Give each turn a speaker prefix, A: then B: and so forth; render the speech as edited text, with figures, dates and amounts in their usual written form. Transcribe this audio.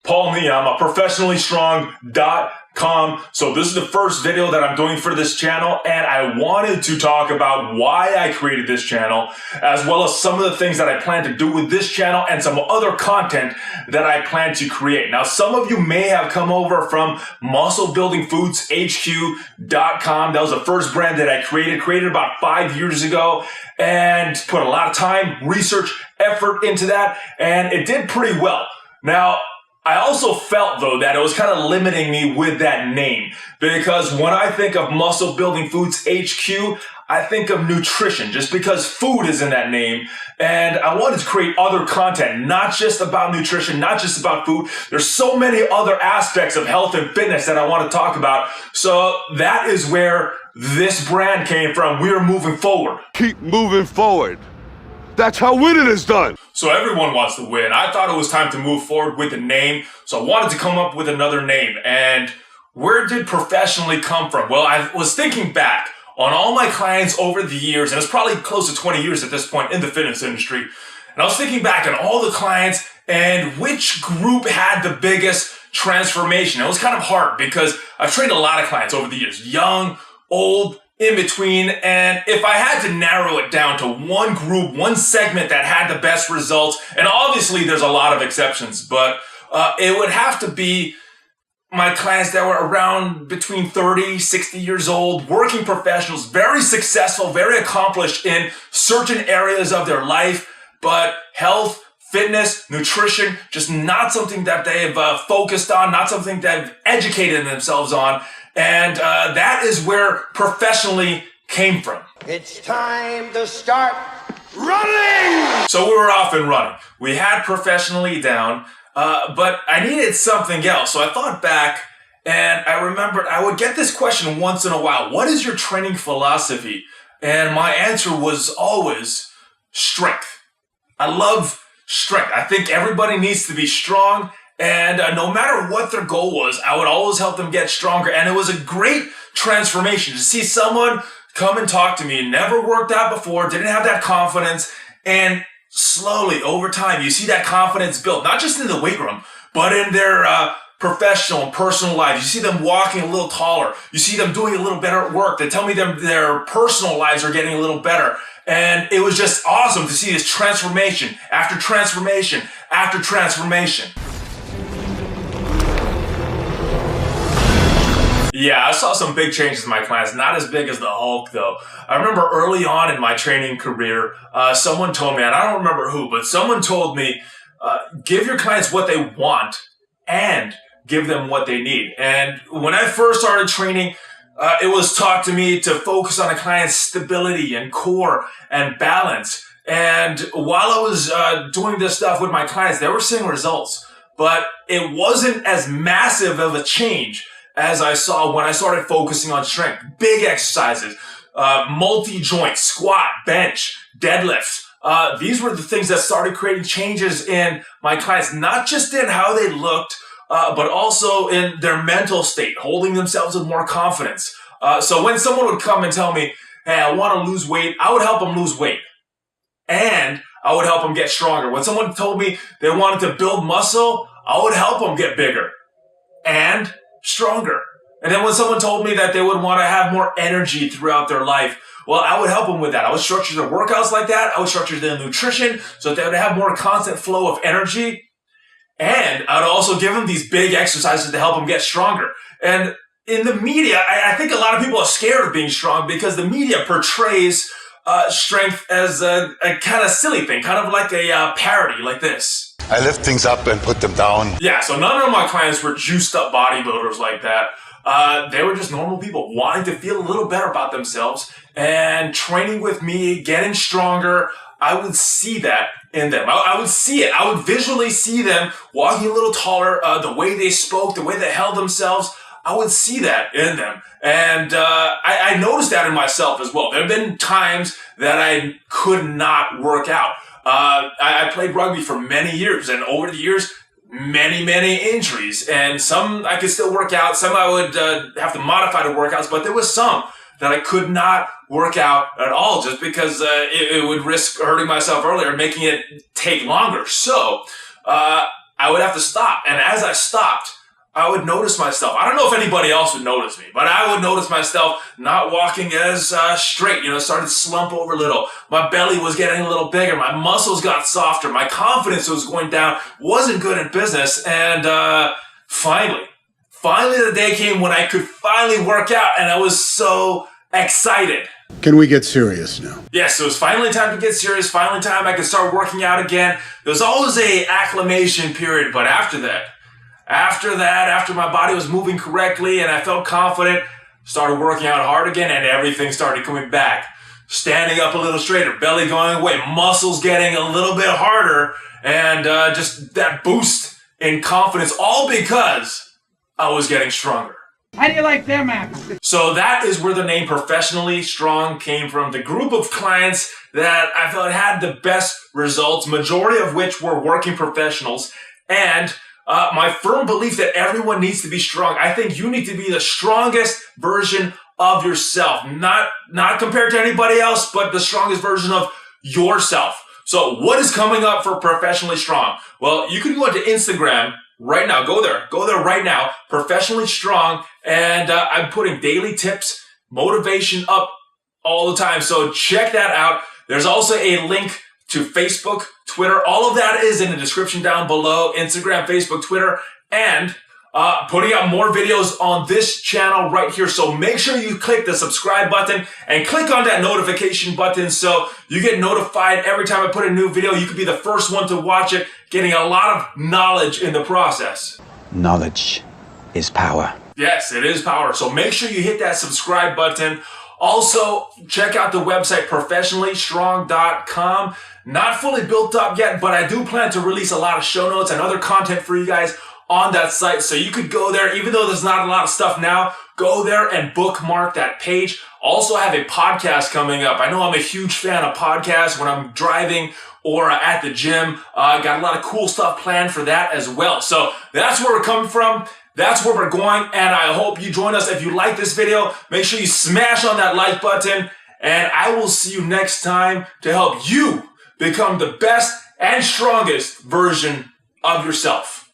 A: I'm a professionallystrong.com. So this is the first video that I'm doing for this channel, and I wanted to talk about why I created this channel, as well as some of the things that I plan to do with this channel and some other content that I plan to create. Now, some of you may have come over from musclebuildingfoodshq.com. That was the first brand that I created about 5 years ago, and put a lot of time, research, effort into that, and it did pretty well. Now, I also felt, though, that it was kind of limiting me with that name, because when I think of Muscle Building Foods HQ, I think of nutrition, just because food is in that name. And I wanted to create other content, not just about nutrition, not just about food. There's so many other aspects of health and fitness that I want to talk about. So that is where this brand came from. We're moving forward.
B: Keep moving forward. That's how winning is done.
A: So everyone wants to win. I thought it was time to move forward with the name. So I wanted to come up with another name. And where did professionally come from? Well, I was thinking back on all my clients over the years, and it's probably close to 20 years at this point in the fitness industry. And I was thinking back on all the clients and which group had the biggest transformation. It was kind of hard because I've trained a lot of clients over the years, young, old, in between, and if I had to narrow it down to one group, one segment that had the best results, and obviously there's a lot of exceptions, but it would have to be my clients that were around between 30, 60 years old, working professionals, very successful, very accomplished in certain areas of their life, but health, fitness, nutrition, just not something that they've focused on, not something they've educated themselves on. And that is where professionally came from.
C: It's time to start running!
A: So we were off and running. We had professionally down, but I needed something else. So I thought back, and I remembered I would get this question once in a while. What is your training philosophy? And my answer was always strength. I love strength. I think everybody needs to be strong. And no matter what their goal was, I would always help them get stronger. And it was a great transformation to see someone come and talk to me, never worked out before, didn't have that confidence. And slowly, over time, you see that confidence build, not just in the weight room, but in their professional and personal lives. You see them walking a little taller. You see them doing a little better at work. They tell me their personal lives are getting a little better. And it was just awesome to see this transformation after transformation after transformation. Yeah, I saw some big changes in my clients, not as big as the Hulk though. I remember early on in my training career, someone told me, and I don't remember who, but someone told me, give your clients what they want and give them what they need. And when I first started training, it was taught to me to focus on a client's stability and core and balance. And while I was doing this stuff with my clients, they were seeing results, but it wasn't as massive of a change as I saw when I started focusing on strength. Big exercises, multi-joint, squat, bench, deadlifts. These were the things that started creating changes in my clients, not just in how they looked, but also in their mental state, holding themselves with more confidence. So when someone would come and tell me, hey, I want to lose weight, I would help them lose weight. And I would help them get stronger. When someone told me they wanted to build muscle, I would help them get bigger and stronger. And then when someone told me that they would want to have more energy throughout their life, well, I would help them with that. I would structure their workouts like that. I would structure their nutrition so that they would have more constant flow of energy. And I would also give them these big exercises to help them get stronger. And in the media, I think a lot of people are scared of being strong because the media portrays strength as a kind of silly thing, kind of like a parody like this.
B: I lift things up and put them down.
A: Yeah, so none of my clients were juiced up bodybuilders like that. They were just normal people wanting to feel a little better about themselves and training with me, getting stronger. I would see that in them. I would see it. I would visually see them walking a little taller, the way they spoke, the way they held themselves. I would see that in them. And I noticed that in myself as well. There have been times that I could not work out. I played rugby for many years, and over the years, many injuries. And some I could still work out, some I would have to modify the workouts, but there was some that I could not work out at all just because it would risk hurting myself earlier and making it take longer. So I would have to stop. And as I stopped, I would notice myself. I don't know if anybody else would notice me, but I would notice myself not walking as straight. Started to slump over a little. My belly was getting a little bigger. My muscles got softer. My confidence was going down. Wasn't good at business. And finally the day came when I could finally work out, and I was so excited.
D: Can we get serious now?
A: Yes, it was finally time to get serious. Finally time I could start working out again. There was always a acclimation period, but after my body was moving correctly and I felt confident, started working out hard again, and everything started coming back. Standing up a little straighter, belly going away, muscles getting a little bit harder, and just that boost in confidence, all because I was getting stronger.
E: How do you like them apples?
A: So that is where the name Professionally Strong came from. The group of clients that I felt had the best results, majority of which were working professionals, and my firm belief that everyone needs to be strong. I think you need to be the strongest version of yourself, not compared to anybody else, but the strongest version of yourself. So what is coming up for Professionally Strong? Well, you can go into Instagram right now. Go there right now, Professionally Strong. And I'm putting daily tips, motivation up all the time. So check that out. There's also a link to Facebook, Twitter. All of that is in the description down below. Instagram, Facebook, Twitter, and putting out more videos on this channel right here. So make sure you click the subscribe button and click on that notification button so you get notified every time I put a new video. You could be the first one to watch it, getting a lot of knowledge in the process.
F: Knowledge is power.
A: Yes, it is power. So make sure you hit that subscribe button. Also, check out the website, professionallystrong.com. Not fully built up yet, but I do plan to release a lot of show notes and other content for you guys on that site. So you could go there, even though there's not a lot of stuff now, go there and bookmark that page. Also, I have a podcast coming up. I know I'm a huge fan of podcasts when I'm driving or at the gym. I got a lot of cool stuff planned for that as well. So that's where we're coming from. That's where we're going. And I hope you join us. If you like this video, make sure you smash on that like button. And I will see you next time to help you become the best and strongest version of yourself.